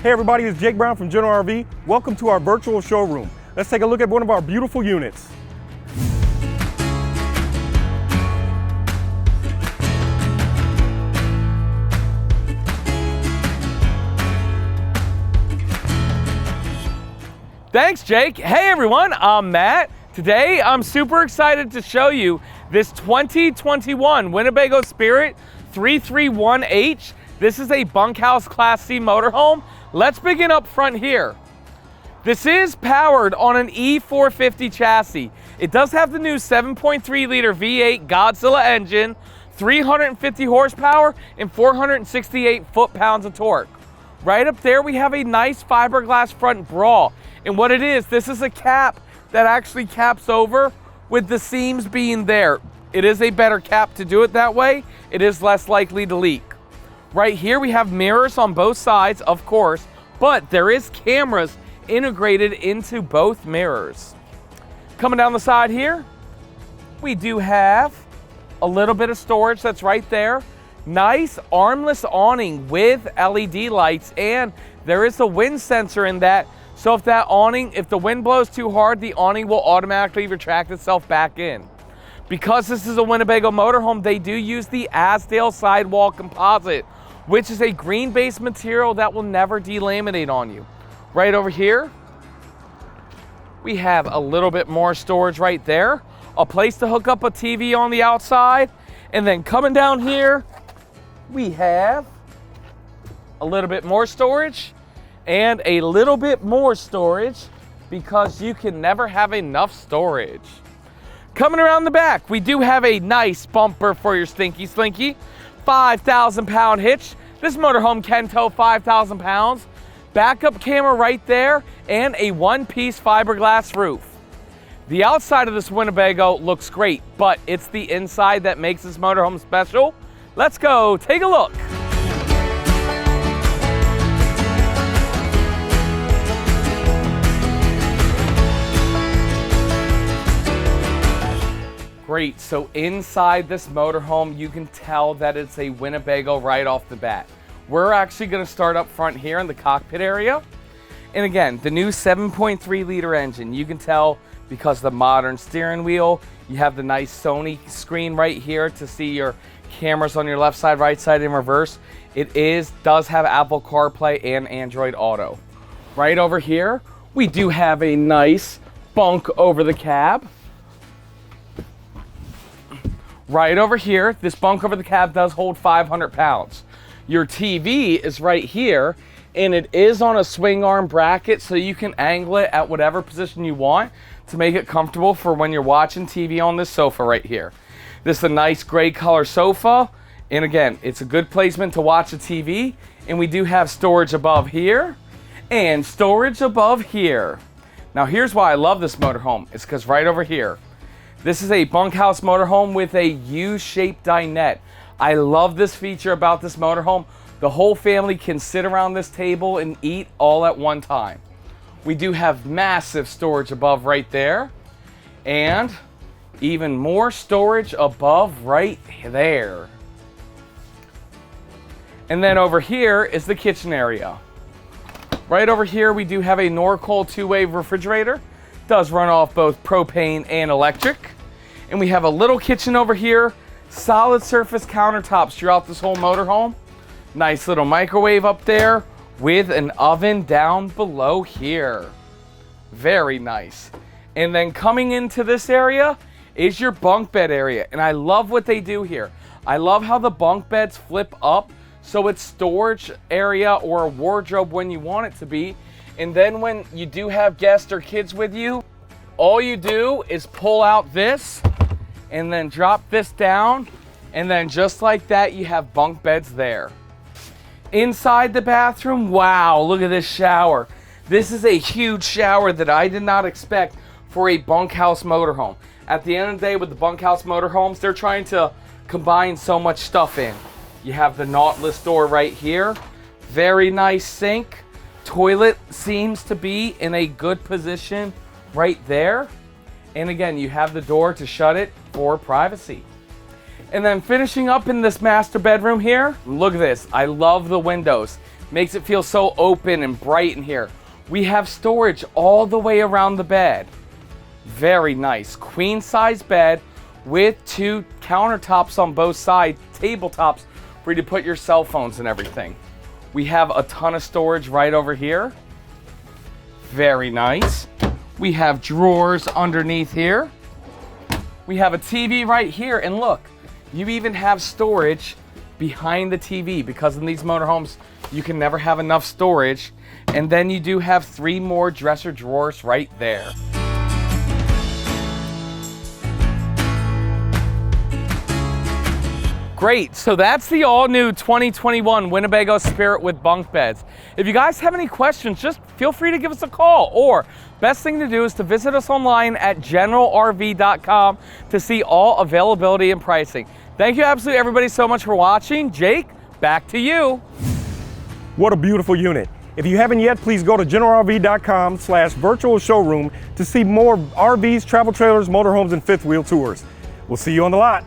Hey everybody, it's Jake Brown from General RV. Welcome to our virtual showroom. Let's take a look at one of our beautiful units. Thanks, Jake. Hey everyone, I'm Matt. Today, I'm super excited to show you this 2021 Winnebago Spirit 331H. This is a bunkhouse Class C motorhome. Let's begin up front here. This is powered on an E450 chassis. It does have the new 7.3 liter V8 Godzilla engine, 350 horsepower, and 468 foot-pounds of torque. Right up there, we have a nice fiberglass front bra. And what it is, this is a cap that actually caps over with the seams being there. It is a better cap to do it that way. It is less likely to leak. Right here we have mirrors on both sides, of course, but there is cameras integrated into both mirrors. Coming down the side here, we do have a little bit of storage that's right there. Nice armless awning with LED lights, and there is a wind sensor in that. So if that awning, if the wind blows too hard, the awning will automatically retract itself back in. Because this is a Winnebago motorhome, they do use the Asdale sidewall composite, which is a green-based material that will never delaminate on you. Right over here, we have a little bit more storage right there, a place to hook up a TV on the outside, and then coming down here, we have a little bit more storage and a little bit more storage because you can never have enough storage. Coming around the back, we do have a nice bumper for your Stinky Slinky. 5,000 pound hitch. This motorhome can tow 5,000 pounds. Backup camera right there and a one-piece fiberglass roof. The outside of this Winnebago looks great, but it's the inside that makes this motorhome special. Let's go take a look. Great, so inside this motorhome, you can tell that it's a Winnebago right off the bat. We're actually gonna start up front here in the cockpit area. And again, the new 7.3 liter engine, you can tell because the modern steering wheel, you have the nice Sony screen right here to see your cameras on your left side, right side, in reverse. It does have Apple CarPlay and Android Auto. Right over here, we do have a nice bunk over the cab. Right over here, this bunk over the cab does hold 500 pounds. Your TV is right here, and it is on a swing arm bracket, so you can angle it at whatever position you want to make it comfortable for when you're watching TV on this sofa right here. This is a nice gray color sofa, and again, it's a good placement to watch a TV, and we do have storage above here, and storage above here. Now here's why I love this motorhome. It's because right over here, this is a bunkhouse motorhome with a U-shaped dinette. I love this feature about this motorhome. The whole family can sit around this table and eat all at one time. We do have massive storage above right there, and even more storage above right there. And then over here is the kitchen area. Right over here, we do have a Norcold two-way refrigerator. Does run off both propane and electric. And we have a little kitchen over here, solid surface countertops throughout this whole motorhome. Nice little microwave up there with an oven down below here. Very nice. And then coming into this area is your bunk bed area. And I love what they do here. I love how the bunk beds flip up so it's storage area or a wardrobe when you want it to be. And then when you do have guests or kids with you, all you do is pull out this and then drop this down, and then just like that, you have bunk beds there. Inside the bathroom, wow, look at this shower. This is a huge shower that I did not expect for a bunkhouse motorhome. At the end of the day, with the bunkhouse motorhomes, they're trying to combine so much stuff in. You have the Nautilus door right here. Very nice sink. Toilet seems to be in a good position right there. And again, you have the door to shut it for privacy. And then finishing up in this master bedroom here, look at this. I love the windows. Makes it feel so open and bright in here. We have storage all the way around the bed. Very nice. Queen size bed with 2 countertops on both sides, tabletops for you to put your cell phones and everything. We have a ton of storage right over here. Very nice. We have drawers underneath here. We have a TV right here, and look, you even have storage behind the TV, because in these motorhomes, you can never have enough storage. And then you do have 3 more dresser drawers right there. Great, so that's the all-new 2021 Winnebago Spirit with bunk beds. If you guys have any questions, just feel free to give us a call, or best thing to do is to visit us online at generalrv.com to see all availability and pricing. Thank you absolutely everybody so much for watching. Jake, back to you. What a beautiful unit. If you haven't yet, please go to generalrv.com/virtual showroom to see more RVs, travel trailers, motorhomes, and fifth wheel tours. We'll see you on the lot.